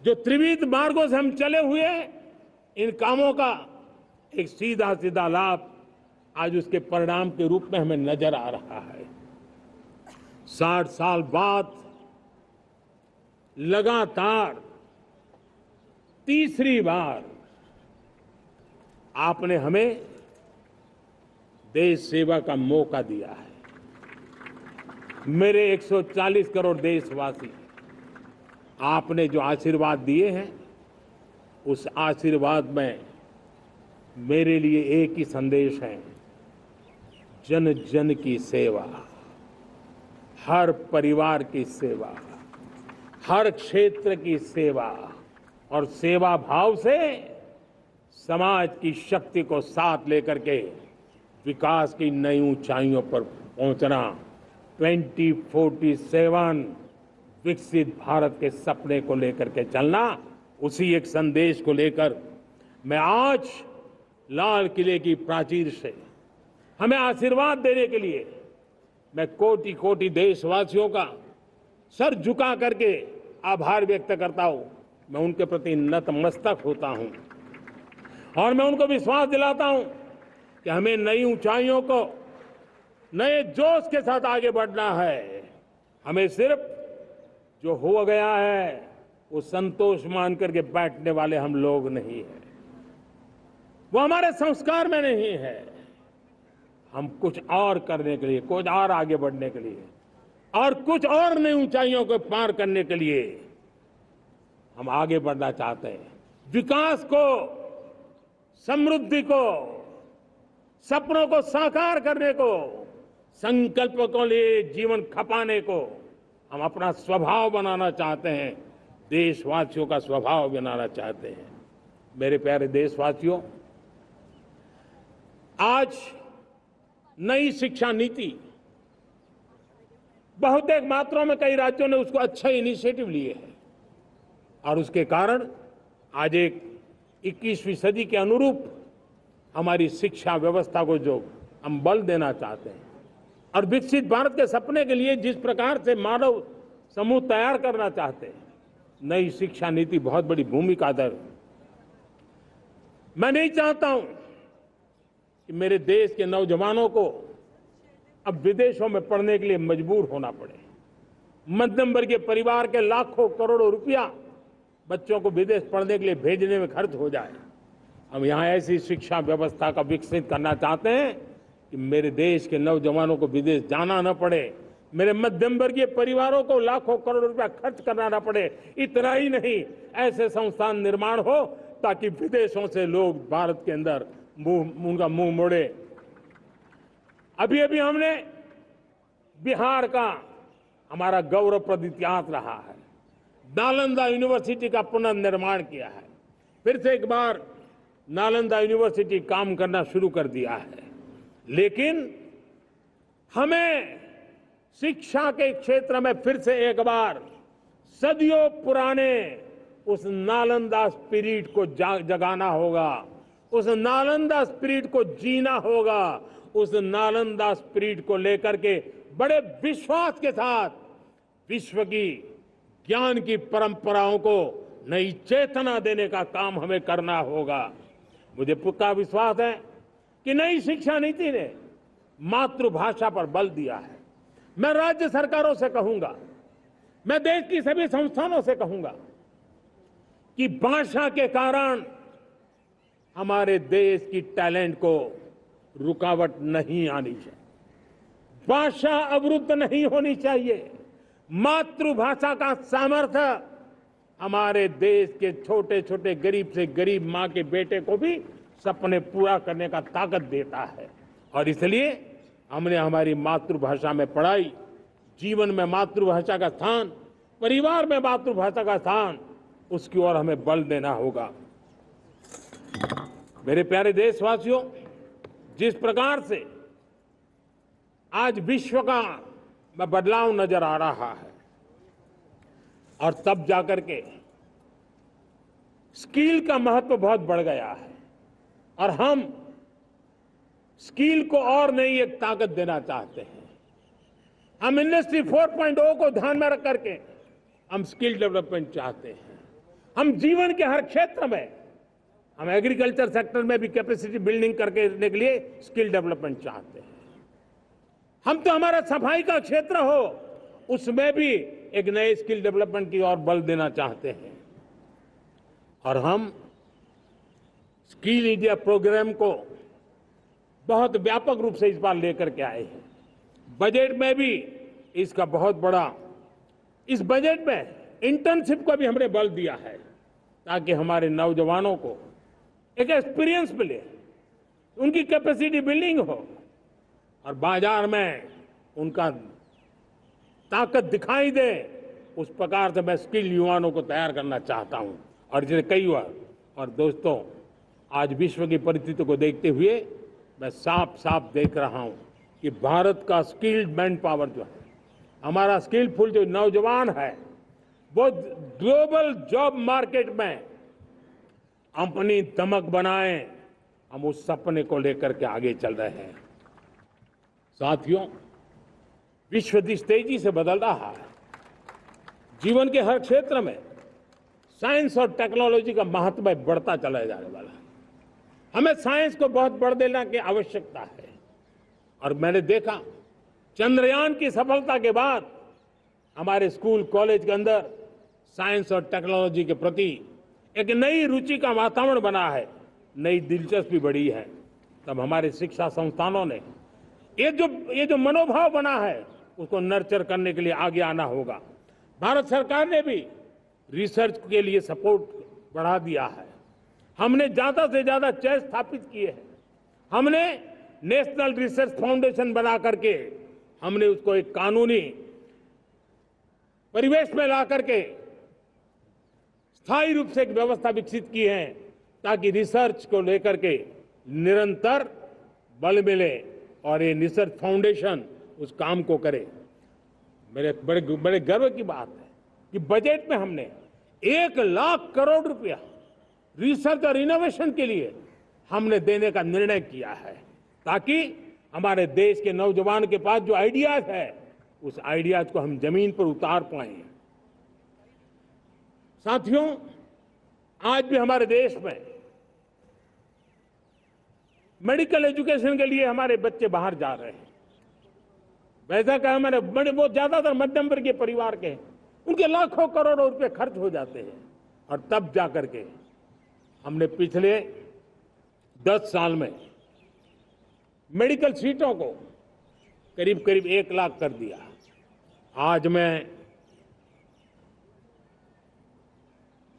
जो त्रिविध मार्गों से हम चले हुए इन कामों का एक सीधा सीधा लाभ आज उसके परिणाम के रूप में हमें नजर आ रहा है। 60 साल बाद लगातार तीसरी बार आपने हमें देश सेवा का मौका दिया है। मेरे 140 करोड़ देशवासी, आपने जो आशीर्वाद दिए हैं उस आशीर्वाद में मेरे लिए एक ही संदेश है, जन जन की सेवा, हर परिवार की सेवा, हर क्षेत्र की सेवा और सेवा भाव से समाज की शक्ति को साथ लेकर के विकास की नई ऊंचाइयों पर पहुंचना, 2047 विकसित भारत के सपने को लेकर के चलना, उसी एक संदेश को लेकर मैं आज लाल किले की प्राचीर से हमें आशीर्वाद देने के लिए मैं कोटि कोटि देशवासियों का सर झुका करके आभार व्यक्त करता हूं। मैं उनके प्रति नतमस्तक होता हूं और मैं उनको विश्वास दिलाता हूं कि हमें नई ऊंचाइयों को नए जोश के साथ आगे बढ़ना है। हमें सिर्फ जो हो गया है वो संतोष मान करके बैठने वाले हम लोग नहीं हैं, वो हमारे संस्कार में नहीं है। हम कुछ और करने के लिए, कुछ और आगे बढ़ने के लिए और कुछ और नई ऊंचाइयों को पार करने के लिए हम आगे बढ़ना चाहते हैं। विकास को, समृद्धि को, सपनों को साकार करने को, संकल्प को लिए जीवन खपाने को हम अपना स्वभाव बनाना चाहते हैं, देशवासियों का स्वभाव बनाना चाहते हैं। मेरे प्यारे देशवासियों, आज नई शिक्षा नीति बहुतेक मात्रा में कई राज्यों ने उसको अच्छा इनिशिएटिव लिए हैं और उसके कारण आज एक 21वीं सदी के अनुरूप हमारी शिक्षा व्यवस्था को जो हम बल देना चाहते हैं और विकसित भारत के सपने के लिए जिस प्रकार से मानव समूह तैयार करना चाहते हैं, नई शिक्षा नीति बहुत बड़ी भूमिका अदा। मैं नहीं चाहता हूं कि मेरे देश के नौजवानों को अब विदेशों में पढ़ने के लिए मजबूर होना पड़े। मध्यम वर्गीय परिवार के लाखों करोड़ों रुपया बच्चों को विदेश पढ़ने के लिए भेजने में खर्च हो जाए। हम यहां ऐसी शिक्षा व्यवस्था का विकसित करना चाहते हैं कि मेरे देश के नौजवानों को विदेश जाना न पड़े, मेरे मध्यम वर्गीय परिवारों को लाखों करोड़ रुपया खर्च करना न पड़े। इतना ही नहीं, ऐसे संस्थान निर्माण हो ताकि विदेशों से लोग भारत के अंदर उनका मुंह मोड़े। अभी अभी हमने बिहार का हमारा गौरवप्रद इतिहास रहा है, नालंदा यूनिवर्सिटी का पुनर्निर्माण किया है। फिर से एक बार नालंदा यूनिवर्सिटी काम करना शुरू कर दिया है, लेकिन हमें शिक्षा के क्षेत्र में फिर से एक बार सदियों पुराने उस नालंदा स्पिरिट को जगाना होगा, उस नालंदा स्पिरिट को जीना होगा, उस नालंदा स्पिरिट को लेकर के बड़े विश्वास के साथ विश्व की ज्ञान की परंपराओं को नई चेतना देने का काम हमें करना होगा। मुझे पक्का विश्वास है कि नई शिक्षा नीति ने मातृभाषा पर बल दिया है। मैं राज्य सरकारों से कहूंगा, मैं देश की सभी संस्थानों से कहूंगा कि भाषा के कारण हमारे देश की टैलेंट को रुकावट नहीं आनी चाहिए, भाषा अवरुद्ध नहीं होनी चाहिए। मातृभाषा का सामर्थ्य हमारे देश के छोटे छोटे गरीब से गरीब मां के बेटे को भी सपने पूरा करने का ताकत देता है। और इसलिए हमने हमारी मातृभाषा में पढ़ाई, जीवन में मातृभाषा का स्थान, परिवार में मातृभाषा का स्थान, उसकी ओर हमें बल देना होगा। मेरे प्यारे देशवासियों, जिस प्रकार से आज विश्व का बदलाव नजर आ रहा है और तब जाकर के स्किल का महत्व बहुत बढ़ गया है और हम स्किल को और नई एक ताकत देना चाहते हैं। हम इंडस्ट्री 4.0 को ध्यान में रख करके हम स्किल डेवलपमेंट चाहते हैं। हम जीवन के हर क्षेत्र में, हम एग्रीकल्चर सेक्टर में भी कैपेसिटी बिल्डिंग करके देने के लिए स्किल डेवलपमेंट चाहते हैं। हम तो हमारा सफाई का क्षेत्र हो, उसमें भी एक नए स्किल डेवलपमेंट की ओर बल देना चाहते हैं। और हम स्किल इंडिया प्रोग्राम को बहुत व्यापक रूप से इस बार लेकर के आए हैं। बजट में भी इसका बहुत बड़ा, इस बजट में इंटर्नशिप को भी हमने बल दिया है ताकि हमारे नौजवानों को एक एक्सपीरियंस मिले, उनकी कैपेसिटी बिल्डिंग हो और बाजार में उनका ताकत दिखाई दे। उस प्रकार से मैं स्किल युवाओं को तैयार करना चाहता हूं। और जैसे कई बार, और दोस्तों, आज विश्व की परिस्थिति को देखते हुए मैं साफ साफ देख रहा हूं कि भारत का स्किल्ड मैन पावर जो है, हमारा स्किलफुल जो नौजवान है, वो ग्लोबल जॉब मार्केट में अपनी दमक बनाए। हम उस सपने को लेकर के आगे चल रहे हैं। साथियों, विश्व जिस तेजी से बदल रहा है, जीवन के हर क्षेत्र में साइंस और टेक्नोलॉजी का महत्व बढ़ता चला जाने वाला है। हमें साइंस को बहुत बढ़ देने की आवश्यकता है। और मैंने देखा, चंद्रयान की सफलता के बाद हमारे स्कूल कॉलेज के अंदर साइंस और टेक्नोलॉजी के प्रति एक नई रुचि का वातावरण बना है, नई दिलचस्पी बढ़ी है। तब हमारे शिक्षा संस्थानों ने ये जो मनोभाव बना है, उसको नर्चर करने के लिए आगे आना होगा। भारत सरकार ने भी रिसर्च के लिए सपोर्ट बढ़ा दिया है। हमने ज्यादा से ज्यादा चेस स्थापित किए हैं। हमने नेशनल रिसर्च फाउंडेशन बना करके हमने उसको एक कानूनी परिवेश में ला करके स्थायी रूप से एक व्यवस्था विकसित की है ताकि रिसर्च को लेकर के निरंतर बल मिले और ये रिसर्च फाउंडेशन उस काम को करे। मेरे बड़े गर्व की बात है कि बजट में हमने 1,00,000 करोड़ रुपया रिसर्च और इनोवेशन के लिए हमने देने का निर्णय किया है ताकि हमारे देश के नौजवान के पास जो आइडियाज है, उस आइडियाज को हम जमीन पर उतार पाए। साथियों, आज भी हमारे देश में मेडिकल एजुकेशन के लिए हमारे बच्चे बाहर जा रहे हैं। वैसा कहा मैंने, वो ज्यादातर मध्यम वर्गीय परिवार के हैं, उनके लाखों करोड़ों रुपए खर्च हो जाते हैं। और तब जाकर के हमने पिछले 10 साल में मेडिकल सीटों को करीब करीब 1 लाख कर दिया। आज मैं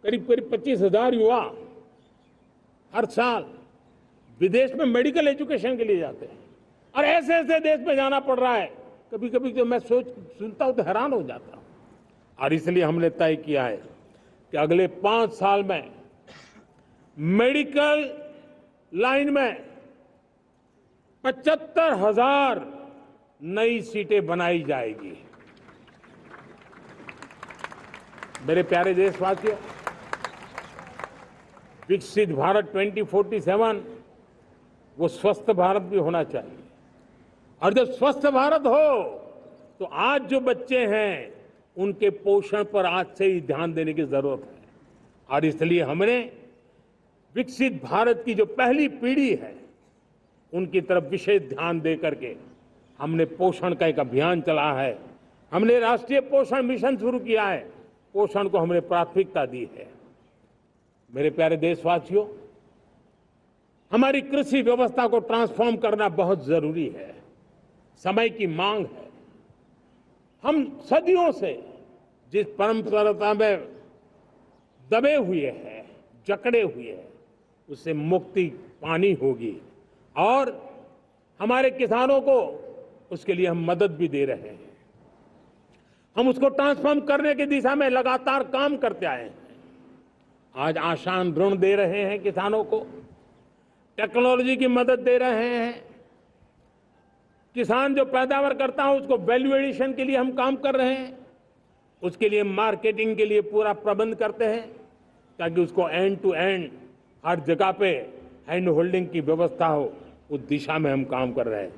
करीब 25,000 युवा हर साल विदेश में मेडिकल एजुकेशन के लिए जाते हैं। और ऐसे ऐसे देश में जाना पड़ रहा है, कभी कभी तो मैं सुनता हूं तो हैरान हो जाता हूं। और इसलिए हमने तय किया है कि अगले 5 साल में मेडिकल लाइन में 75,000 नई सीटें बनाई जाएगी। मेरे प्यारे देशवासियों, विकसित भारत 2047 वो स्वस्थ भारत भी होना चाहिए। और जब स्वस्थ भारत हो तो आज जो बच्चे हैं उनके पोषण पर आज से ही ध्यान देने की जरूरत है। और इसलिए हमने विकसित भारत की जो पहली पीढ़ी है उनकी तरफ विशेष ध्यान दे करके हमने पोषण का एक अभियान चला है। हमने राष्ट्रीय पोषण मिशन शुरू किया है। पोषण को हमने प्राथमिकता दी है। मेरे प्यारे देशवासियों, हमारी कृषि व्यवस्था को ट्रांसफॉर्म करना बहुत जरूरी है, समय की मांग है। हम सदियों से जिस परंपरा में दबे हुए हैं, जकड़े हुए हैं, उससे मुक्ति पानी होगी। और हमारे किसानों को उसके लिए हम मदद भी दे रहे हैं। हम उसको ट्रांसफॉर्म करने की दिशा में लगातार काम करते आए हैं। आज आसान ऋण दे रहे हैं किसानों को, टेक्नोलॉजी की मदद दे रहे हैं। किसान जो पैदावार करता है उसको वैल्यू एडिशन के लिए हम काम कर रहे हैं। उसके लिए मार्केटिंग के लिए पूरा प्रबंध करते हैं ताकि उसको एंड टू एंड हर जगह पे हैंड होल्डिंग की व्यवस्था हो। उस दिशा में हम काम कर रहे हैं।